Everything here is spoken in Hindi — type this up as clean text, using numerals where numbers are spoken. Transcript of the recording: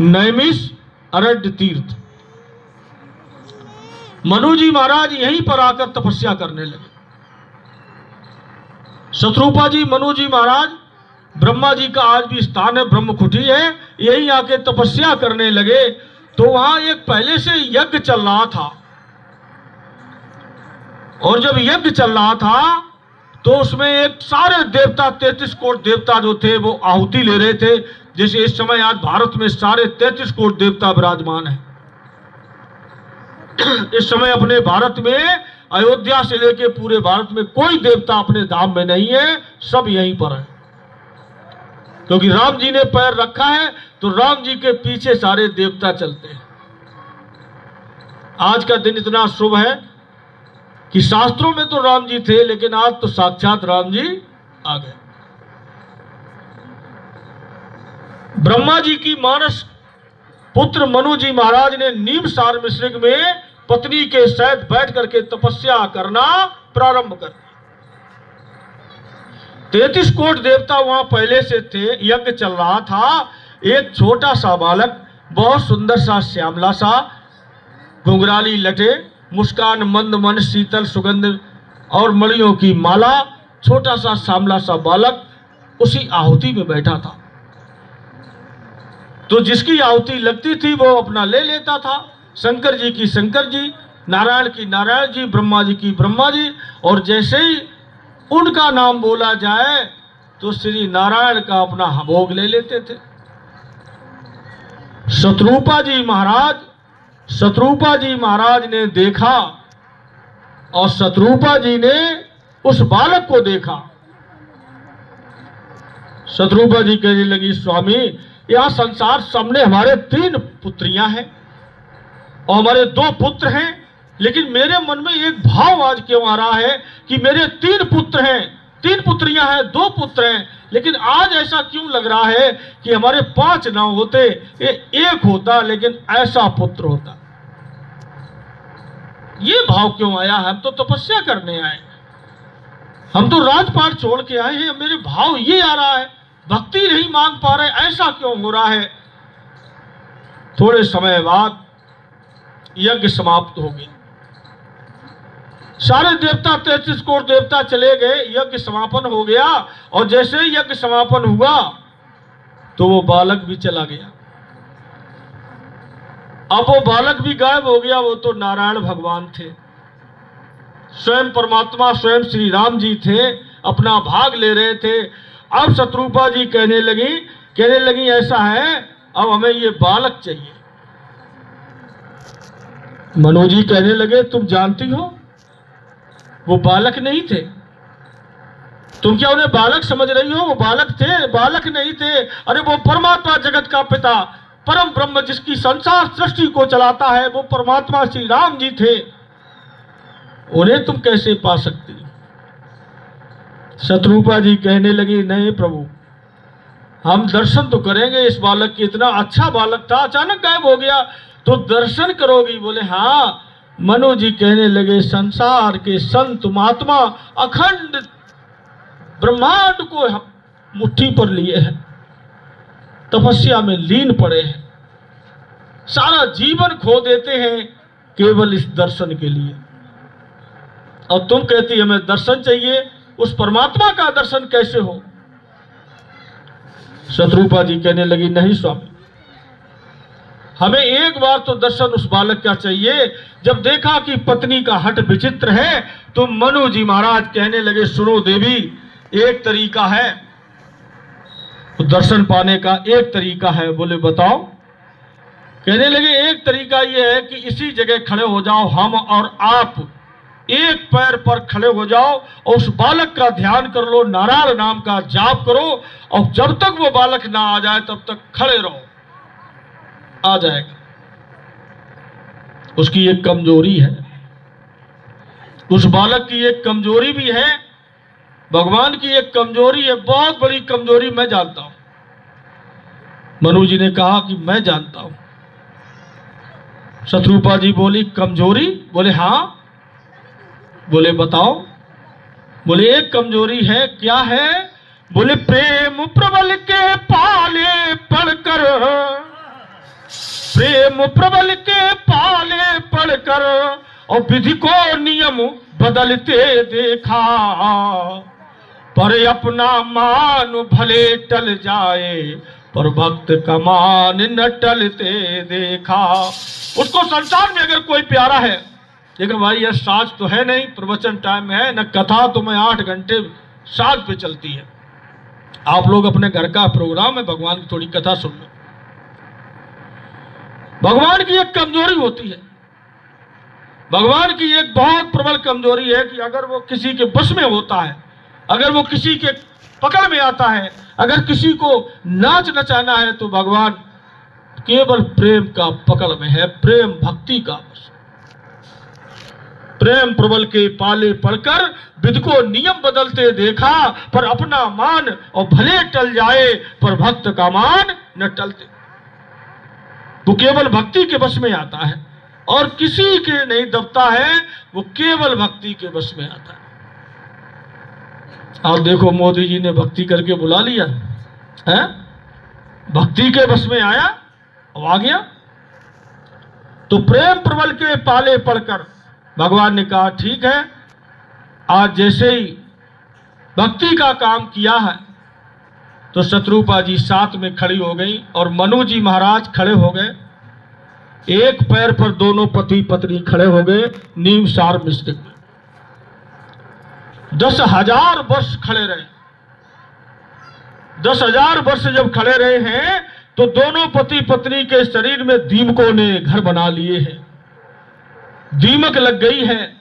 नैमिष अरण्य तीर्थ। मनु जी महाराज यहीं पर आकर तपस्या करने लगे। शत्रुपा जी, मनु जी महाराज, ब्रह्मा जी का आज भी स्थान है, ब्रह्मकुटी है, यहीं आके तपस्या करने लगे। तो वहां एक पहले से यज्ञ चल रहा था, और जब यज्ञ चल रहा था तो उसमें एक सारे देवता, 33 करोड़ देवता जो थे वो आहुति ले रहे थे। जैसे इस समय आज भारत में सारे 33 करोड़ देवता विराजमान है। इस समय अपने भारत में अयोध्या से लेकर पूरे भारत में कोई देवता अपने धाम में नहीं है, सब यहीं पर है। क्योंकि राम जी ने पैर रखा है तो राम जी के पीछे सारे देवता चलते हैं। आज का दिन इतना शुभ है कि शास्त्रों में तो राम जी थे, लेकिन आज तो साक्षात राम जी आ गए। ब्रह्मा जी की मानस पुत्र मनु जी महाराज ने नीम सार मिश्रिक में पत्नी के सहित बैठ करके तपस्या करना प्रारंभ कर दिया। 33 करोड़ देवता वहां पहले से थे, यज्ञ चल रहा था। एक छोटा सा बालक, बहुत सुंदर सा, श्यामला सा, घुंघराली लटे, मुस्कान, मंद मन, शीतल सुगंध और मणियों की माला, छोटा सा श्यामला सा बालक उसी आहुति में बैठा था। तो जिसकी आहुति लगती थी वो अपना ले लेता था। शंकर जी की शंकर जी, नारायण की नारायण जी, ब्रह्मा जी की ब्रह्मा जी, और जैसे ही उनका नाम बोला जाए तो श्री नारायण का अपना भोग ले लेते थे। शत्रुपा जी महाराज ने देखा, और शत्रुपा जी ने उस बालक को देखा। शत्रुपा जी कहने लगी, स्वामी, यहां संसार सामने हमारे 3 पुत्रियां हैं और हमारे 2 पुत्र हैं, लेकिन मेरे मन में एक भाव आज क्यों आ रहा है कि मेरे 3 पुत्र हैं, 3 पुत्रियां हैं, 2 पुत्र हैं, लेकिन आज ऐसा क्यों लग रहा है कि हमारे 5 ना होते, एक होता, लेकिन ऐसा पुत्र होता। ये भाव क्यों आया? हम तो तपस्या करने आए, हम तो राजपाट छोड़ के आए हैं, मेरे भाव ये आ रहा है, भक्ति नहीं मांग पा रहे, ऐसा क्यों हो रहा है? थोड़े समय बाद यज्ञ समाप्त हो गया। सारे देवता, 33 करोड़ देवता चले गए, यज्ञ समापन हो गया। और जैसे ही यज्ञ समापन हुआ तो वो बालक भी चला गया। अब वो बालक भी गायब हो गया। वो तो नारायण भगवान थे, स्वयं परमात्मा, स्वयं श्री राम जी थे, अपना भाग ले रहे थे। अब शत्रुपा जी कहने लगी ऐसा है, अब हमें ये बालक चाहिए। मनु जी कहने लगे, तुम जानती हो वो बालक नहीं थे, तुम क्या उन्हें बालक समझ रही हो? वो बालक थे, बालक नहीं थे। अरे वो परमात्मा, जगत का पिता, परम ब्रह्म, जिसकी संसार सृष्टि को चलाता है, वो परमात्मा श्री राम जी थे। उन्हें तुम कैसे पा सकती? शत्रुपा जी कहने लगी, नहीं प्रभु, हम दर्शन तो करेंगे इस बालक की, इतना अच्छा बालक था, अचानक गायब हो गया, तो दर्शन करोगी? बोले हाँ। मनु जी कहने लगे, संसार के संत महात्मा अखंड ब्रह्मांड को मुट्ठी पर लिए हैं, तपस्या में लीन पड़े हैं, सारा जीवन खो देते हैं केवल इस दर्शन के लिए, और तुम कहती हमें दर्शन चाहिए? उस परमात्मा का दर्शन कैसे हो? शत्रुपा जी कहने लगी, नहीं स्वामी, हमें एक बार तो दर्शन उस बालक का चाहिए। जब देखा कि पत्नी का हट विचित्र है तो मनु जी महाराज कहने लगे, सुनो देवी, एक तरीका है तो दर्शन पाने का, एक तरीका है। बोले बताओ। कहने लगे, एक तरीका यह है कि इसी जगह खड़े हो जाओ, हम और आप एक पैर पर खड़े हो जाओ और उस बालक का ध्यान कर लो, नारायण नाम का जाप करो, और जब तक वो बालक ना आ जाए तब तक खड़े रहो, आ जाएगा। उसकी एक कमजोरी है, उस बालक की एक कमजोरी भी है, भगवान की एक कमजोरी है, बहुत बड़ी कमजोरी मैं जानता हूं। मनु जी ने कहा कि मैं जानता हूं। शत्रुपा जी बोली, कमजोरी? बोले हाँ। बोले बताओ। बोले एक कमजोरी है। क्या है? बोले प्रेम प्रबल के पाले पड़कर प्रेम प्रबल के पाले पड़कर और विधि को नियम बदलते देखा, पर अपना मान भले टल जाए, पर भक्त का मान न टलते देखा। उसको संसार में अगर कोई प्यारा है, लेकिन भाई यह साज तो है नहीं, प्रवचन टाइम है न, कथा तो मैं 8 घंटे साज पे चलती है। आप लोग अपने घर का प्रोग्राम है, भगवान की थोड़ी कथा सुन लो। भगवान की एक कमजोरी होती है, भगवान की एक बहुत प्रबल कमजोरी है कि अगर वो किसी के बस में होता है, अगर वो किसी के पकड़ में आता है, अगर किसी को नाच नचाना है, तो भगवान केवल प्रेम का पकड़ में है, प्रेम भक्ति का बस। प्रेम प्रबल के पाले पड़कर विधि को नियम बदलते देखा, पर अपना मान और भले टल जाए, पर भक्त का मान न टलते। वो केवल भक्ति के बस में आता है और किसी के नहीं दबता है, वो केवल भक्ति के बस में आता है। आप देखो मोदी जी ने भक्ति करके बुला लिया है, भक्ति के बस में आया और आ गया। तो प्रेम प्रबल के पाले पड़कर भगवान ने कहा ठीक है, आज जैसे ही भक्ति का काम किया है, तो शत्रुपा जी साथ में खड़ी हो गई और मनु जी महाराज खड़े हो गए। एक पैर पर दोनों पति पत्नी खड़े हो गए नीम सार मिश्रित में। 10,000 वर्ष खड़े रहे। 10,000 वर्ष जब खड़े रहे हैं, तो दोनों पति पत्नी के शरीर में दीमकों ने घर बना लिए हैं, दीमक लग गई है।